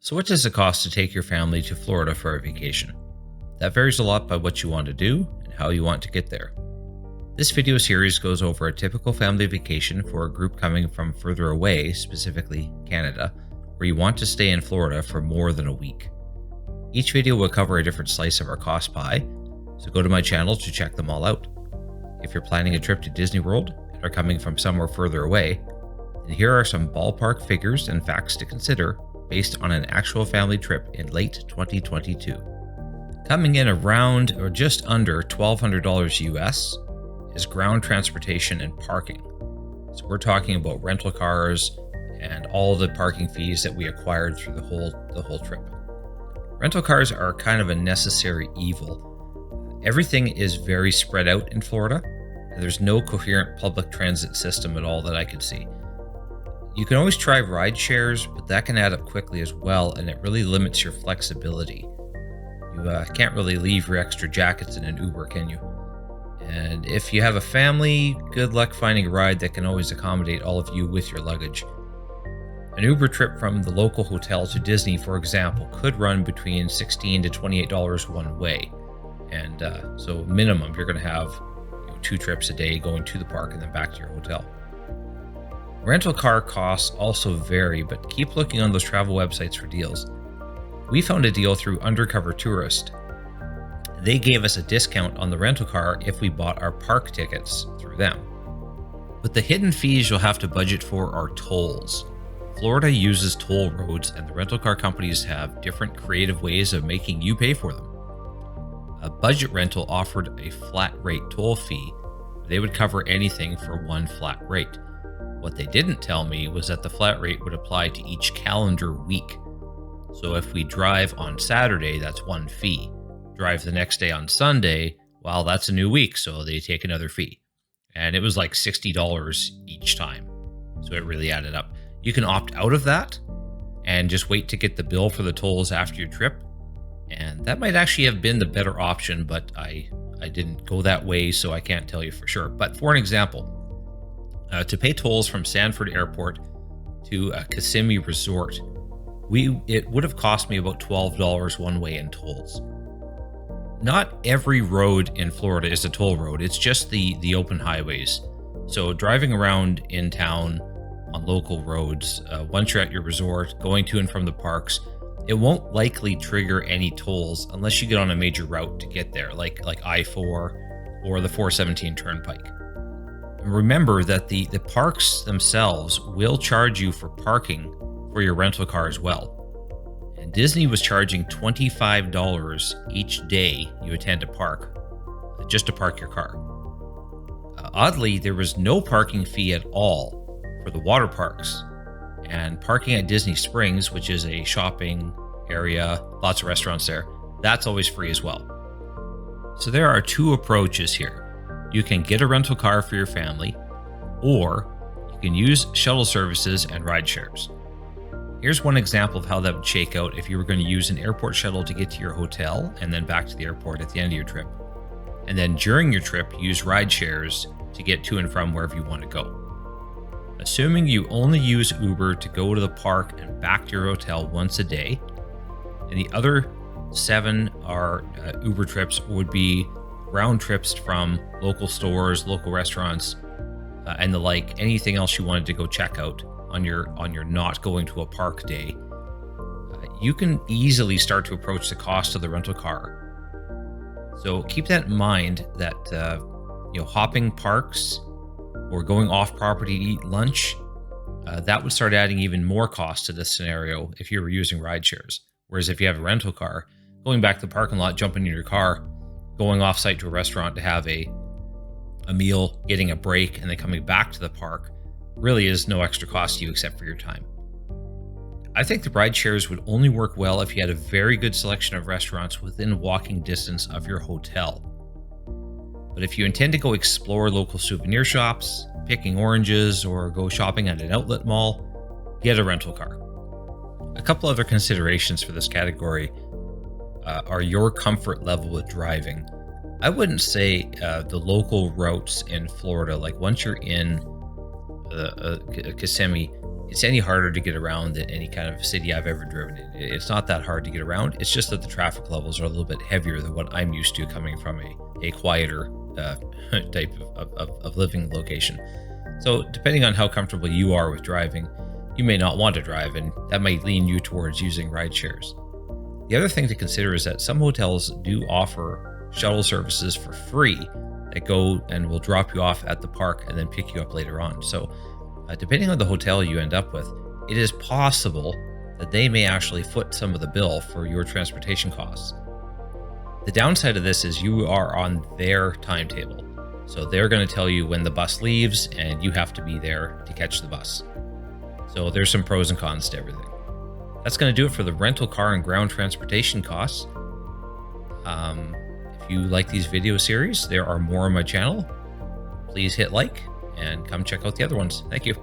So what does it cost to take your family to Florida for a vacation? That varies a lot by what you want to do and how you want to get there. This video series goes over a typical family vacation for a group coming from further away, specifically Canada, where you want to stay in Florida for more than a week. Each video will cover a different slice of our cost pie, so go to my channel to check them all out. If you're planning a trip to Disney World and are coming from somewhere further away, then here are some ballpark figures and facts to consider based on an actual family trip in late 2022. Coming in around or just under $1,200 US is ground transportation and parking. So we're talking about rental cars and all the parking fees that we acquired through the whole trip. Rental cars are kind of a necessary evil. Everything is very spread out in Florida, and there's no coherent public transit system at all that I could see. You can always try ride shares, but that can add up quickly as well, and it really limits your flexibility. You can't really leave your extra jackets in an Uber, can you? And if you have a family, good luck finding a ride that can always accommodate all of you with your luggage. An Uber trip from the local hotel to Disney, for example, could run between $16 to $28 one way. And so minimum, you're going to have 2 trips a day going to the park and then back to your hotel. Rental car costs also vary, but keep looking on those travel websites for deals. We found a deal through Undercover Tourist. They gave us a discount on the rental car if we bought our park tickets through them. But the hidden fees you'll have to budget for are tolls. Florida uses toll roads, and the rental car companies have different creative ways of making you pay for them. A budget rental offered a flat rate toll fee. They would cover anything for one flat rate. What they didn't tell me was that the flat rate would apply to each calendar week. So if we drive on Saturday, that's one fee. Drive the next day on Sunday, well, that's a new week, so they take another fee. And it was like $60 each time. So it really added up. You can opt out of that and just wait to get the bill for the tolls after your trip. And that might actually have been the better option, but I didn't go that way, so I can't tell you for sure. But for an example, to pay tolls from Sanford Airport to Kissimmee Resort, it would have cost me about $12 one way in tolls. Not every road in Florida is a toll road. It's just the open highways. So driving around in town on local roads, once you're at your resort, going to and from the parks, it won't likely trigger any tolls unless you get on a major route to get there, like I-4 or the 417 Turnpike. Remember that the parks themselves will charge you for parking for your rental car as well. And Disney was charging $25 each day you attend a park, just to park your car. Oddly, there was no parking fee at all for the water parks. And parking at Disney Springs, which is a shopping area, lots of restaurants there, that's always free as well. So there are 2 approaches here. You can get a rental car for your family, or you can use shuttle services and ride shares. Here's one example of how that would shake out if you were going to use an airport shuttle to get to your hotel and then back to the airport at the end of your trip. And then during your trip, use ride shares to get to and from wherever you want to go. Assuming you only use Uber to go to the park and back to your hotel once a day, and the other 7 are Uber trips would be round trips from local stores, local restaurants, and the like, anything else you wanted to go check out on your not going to a park day. You can easily start to approach the cost of the rental car. So keep that in mind that hopping parks or going off property to eat lunch, that would start adding even more cost to this scenario if you were using ride shares. Whereas if you have a rental car, going back to the parking lot, jumping in your car, going off site to a restaurant to have a meal, getting a break, and then coming back to the park really is no extra cost to you except for your time. I think the ride shares would only work well if you had a very good selection of restaurants within walking distance of your hotel. But if you intend to go explore local souvenir shops, picking oranges, or go shopping at an outlet mall, get a rental car. A couple other considerations for this category are your comfort level with driving. I wouldn't say the local routes in Florida, like once you're in Kissimmee, it's any harder to get around than any kind of city I've ever driven in. It's not that hard to get around. It's just that the traffic levels are a little bit heavier than what I'm used to coming from a quieter type of living location. So depending on how comfortable you are with driving, you may not want to drive, and that might lean you towards using ride shares. The other thing to consider is that some hotels do offer shuttle services for free that go and will drop you off at the park and then pick you up later on. So depending on the hotel you end up with, it is possible that they may actually foot some of the bill for your transportation costs. The downside of this is you are on their timetable. So they're going to tell you when the bus leaves and you have to be there to catch the bus. So there's some pros and cons to everything. That's going to do it for the rental car and ground transportation costs. If you like these video series, there are more on my channel. Please hit like and come check out the other ones. Thank you.